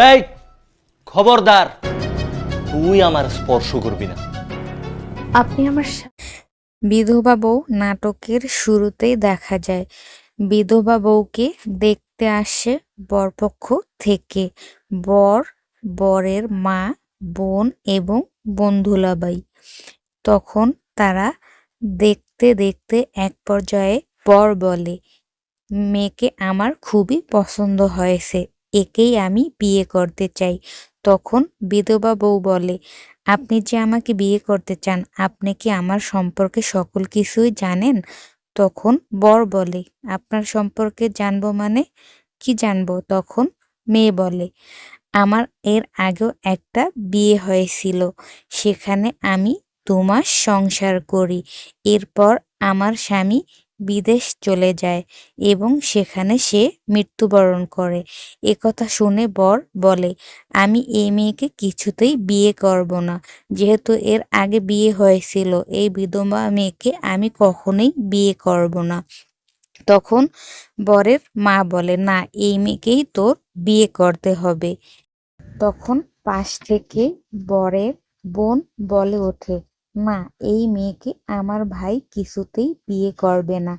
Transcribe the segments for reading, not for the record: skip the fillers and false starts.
এই খবরদার, তুই আমার স্পর্শ করবি না। আপনি আমার বিধবা বউ নাটকের শুরুতেই দেখা যায় বিধবা বউকে দেখতে আসে বরপক্ষ থেকে বর, বরের মা, বোন এবং বন্ধুলাবাই। তখন তারা দেখতে দেখতে এক পর্যায়ে বর বলে, মেয়েকে আমার খুবই পছন্দ হয়েছে, একেই আমি বিয়ে করতে চাই। তখন বিধবা বউ বলে, আপনি যে আমাকে বিয়ে করতে চান, আপনি কি আমার সম্পর্কে সকল কিছুই জানেন? তখন বর বলে, আপনার সম্পর্কে জানবো মানে কি জানবো? তখন মেয়ে বলে, আমার এর আগেও একটা বিয়ে হয়েছিল, সেখানে আমি 2 মাস সংসার করি। এরপর আমার স্বামী বিদেশ চলে যায় এবং সেখানে সে মৃত্যুবরণ করে। একথা শুনে বর বলে, আমি এই মেয়েকে কিছুতেই বিয়ে করব না। যেহেতু এর আগে বিয়ে হয়েছিল, এই বিধবা মেয়েকে আমি কখনোই বিয়ে করব না। তখন বরের মা বলে, না, এই মেয়েকেই তোর বিয়ে করতে হবে। তখন পাশ থেকে বরের বোন বলে ওঠে, না, এই মেয়েকে আমার ভাই কিছুতেই বিয়ে করবে না।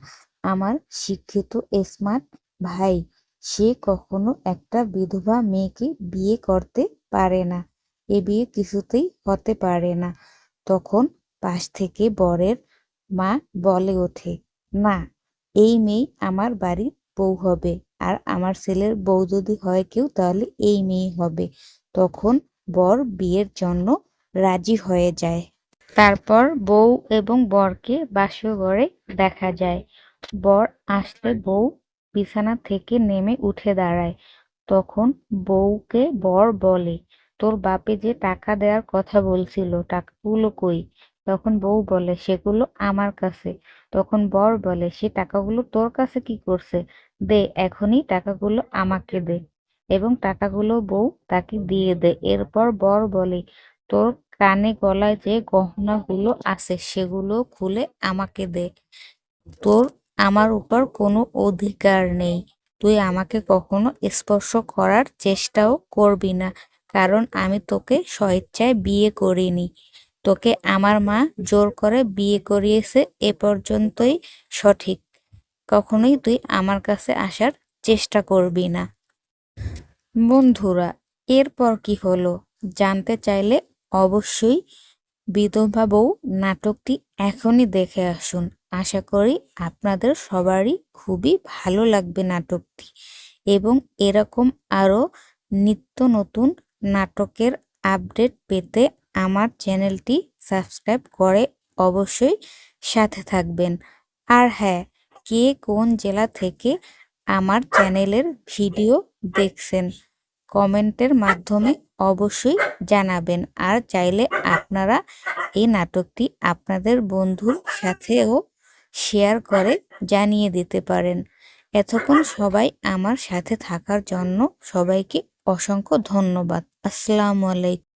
আমার শিক্ষিত স্মার্ট ভাই, সে কখনো একটা বিধবা মেয়েকে বিয়ে করতে পারে না। এ বিয়ে কিছুতেই হতে পারে না। তখন পাশ থেকে বরের মা বলে ওঠে, না, এই মেয়ে আমার বাড়ির বউ হবে, আর আমার ছেলের বউ যদি হয় কেউ তাহলে এই মেয়ে হবে। তখন বর বিয়ের জন্য রাজি হয়ে যায়। তারপর বউ এবং বরকে বাসর ঘরে দেখা যায়। বর আসলে বউ বিছানা থেকে নেমে উঠে দাঁড়ায়। তখন বউকে বর বলে, তোর বাপে যে টাকা দেওয়ার কথা বলছিল, টাকাগুলো কই? তখন বউ বলে, সেগুলো আমার কাছে। তখন বর বলে, সে টাকাগুলো তোর কাছে কি করছে? দে, এখনই টাকাগুলো আমাকে দে। এবং টাকাগুলো বউ তাকে দিয়ে দেয়। এরপর বর বলে, তোর কানে গলায় যে গহনাগুলো আছে সেগুলো খুলে আমাকে দে। তোর আমার উপর কোনো অধিকার নেই। তুই আমাকে কখনো স্পর্শ করার চেষ্টাও করবি না, কারণ আমি তোকে স্বেচ্ছায় বিয়ে করিনি। তোকে আমার মা জোর করে বিয়ে করিয়েছে, এ পর্যন্তই সঠিক। কখনোই তুই আমার কাছে আসার চেষ্টা করবি না। বন্ধুরা, এরপর কি হলো জানতে চাইলে অবশ্যই বিধবা বউ নাটকটি এখনই দেখে আসুন। আশা করি আপনাদের সবারই খুবই ভালো লাগবে নাটকটি, এবং এরকম আরও নিত্য নতুন নাটকের আপডেট পেতে আমার চ্যানেলটি সাবস্ক্রাইব করে অবশ্যই সাথে থাকবেন। আর হ্যাঁ, কে কোন জেলা থেকে আমার চ্যানেলের ভিডিও দেখছেন কমেন্টের মাধ্যমে অবশ্যই জানাবেন। আর চাইলে আপনারা এই নাটকটি আপনাদের বন্ধুর সাথেও শেয়ার করে জানিয়ে দিতে পারেন। এতক্ষণ সবাই আমার সাথে থাকার জন্য সবাইকে অসংখ্য ধন্যবাদ। আসসালামু আলাইকুম।